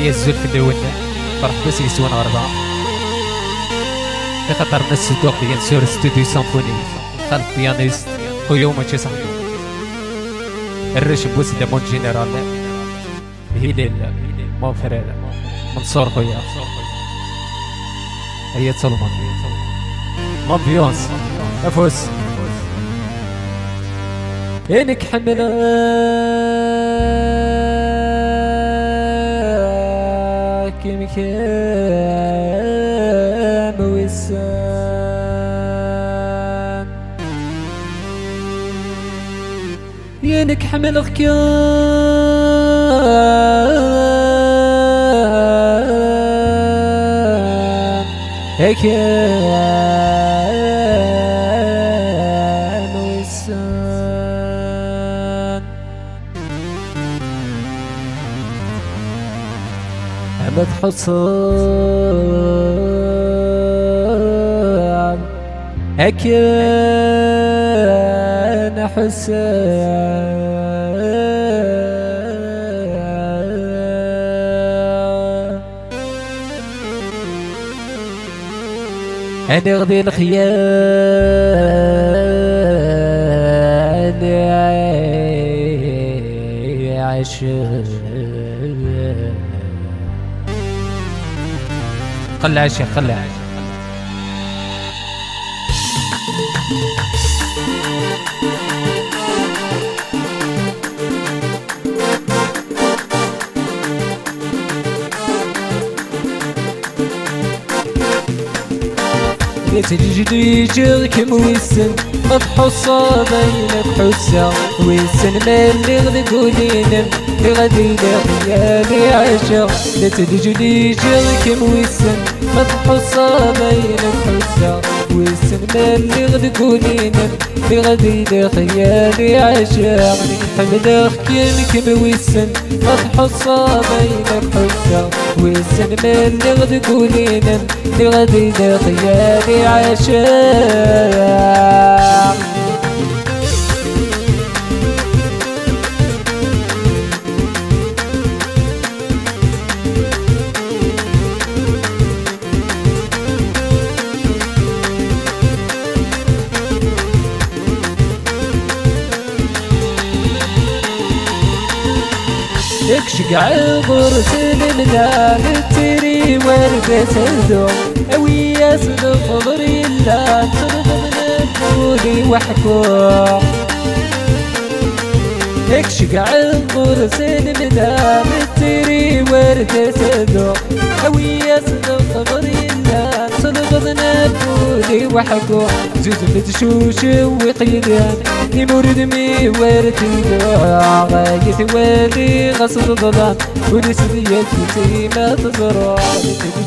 هي الزلف اللي ونا فرح بس يسوون أربعة لخطر نفس الدوق ديال سور ستوديو سامفوني خلف بيانيست خويا وماشي صاحبي الرش بوس دامون جينيرال هلال مون فرير منصور خويا هي سلمان لامبيونس افوس انك حملاك مكان وسام ينك حملك كان هيك أحمد حصان أكان حسان أنا غدي الخيال عشان قلع شيخ قلع تجري جرك موسن مضحوصة بينك حسة ويسن مالي غدي قولينم اللي غادي لخيالي عشا لا تجري جرك موسن مضحوصة بينك حسة ويسن مالي غدي قولينم اللي غادي لخيالي عشا حملك كيمك موسن مضحوصة بينك حسة ويسن مالي غدي قولينم اللي غادي لخيالي عشاق يكشق عبر سلمنا نتري وردة سلدو أويا صدق ضري لا صدق من الفولي وحكو يكشق عبر سلمنا نتري وردة سلدو أويا صدق ضري لا صدق من الفولي وحكو زوز بتشوش وقيدان يمرد مي ورتي غاية والي غصب ظلام ونسديت ما تزرع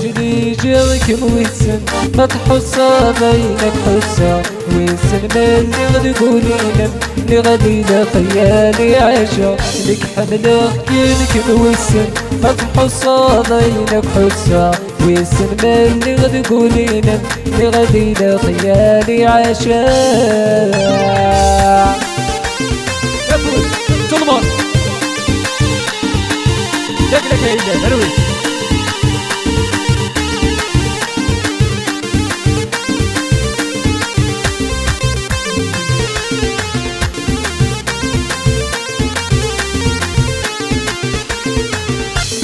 تجري جرك موسن ما تحصى بينك حسة ويسن مالي غدي قولينم اللي غادي لخيالي عاشا لك حملك كينك موسن ما تحصى بينك حسة ويسن مالي غدي قولينم اللي غادي لخيالي عاشا سلمان شكلك هيدا درويش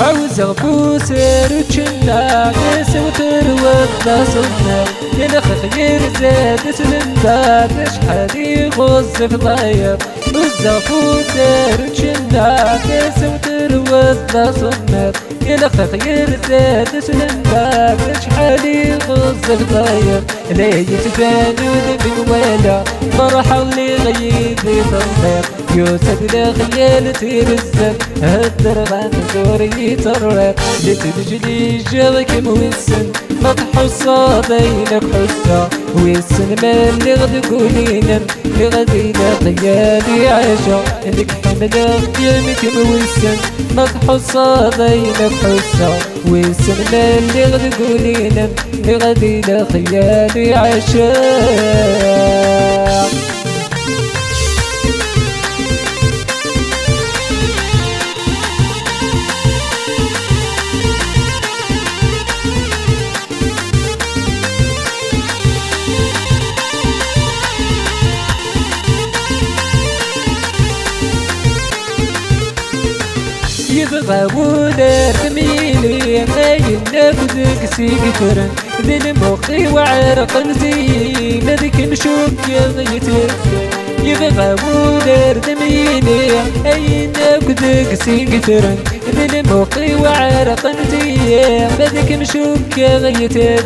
عاوز غبوسر وتشنا ناس وتروت لا صدنا ينخ خير زاد سلمبات شحال يغز في ضاير والزغبوسر وتشنا ناس وتروت لا صدنا ينخ خير زاد سلمبات شحال يغز في ضاير لا يتبانون بالولا فرحة اللي غيب يطلق يوسف لخيالتي بالزب هالدرغان زوري ترق لتنجلي جرك موسن مضحوصة بينك حسة ويسن مالي غدي قولينم اللي غادي لخيالي عاشا انك حملك يمك موسن مضحوصة بينك حسة ويسن مالي غدي قولينم اللي غادي لخيالي عاشا يبغى ودار تميلي اي نفذك سيكترن ذي المخي وعرق نزين ذيك نشوف يغيتر يبغى ودار تميلي اي نفذك سيكترن ذي المخي وعرق نزين ذيك نشوف يغيتر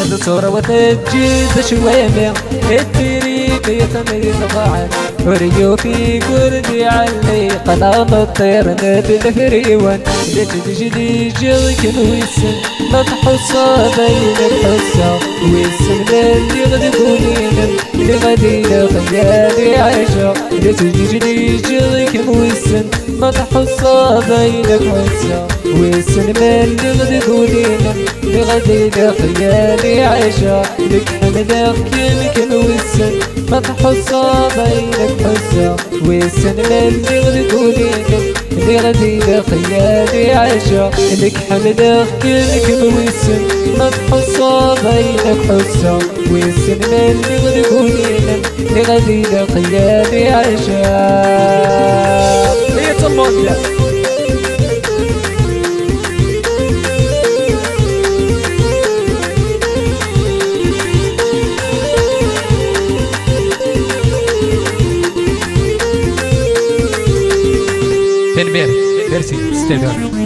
هذا صورة وتجيز شوية الطريق يتميز ضاعت وريو في قردي علي قناط الطير بالفريون لتجدي جلك ويسن ما تحصى بين الحصى ويسن اللي غد تقولين اللي غدي خيالي عيشة لتجدي جلك ويسن ما تحصى بين الحصى ويسن اللي غد تقولين اللي غدي خيالي عيشة لك حمدك يمكن ويسن ما تحصى بين الحصى ويسن اللي غد تقولين اللي غدي خيالي عيشة لك حمدك يمكن ويسن ما تحصى بين الحصى ويسن اللي غد تقولين اللي غدي خيالي عيشة هي تموت تنبير ميرسي ستيفن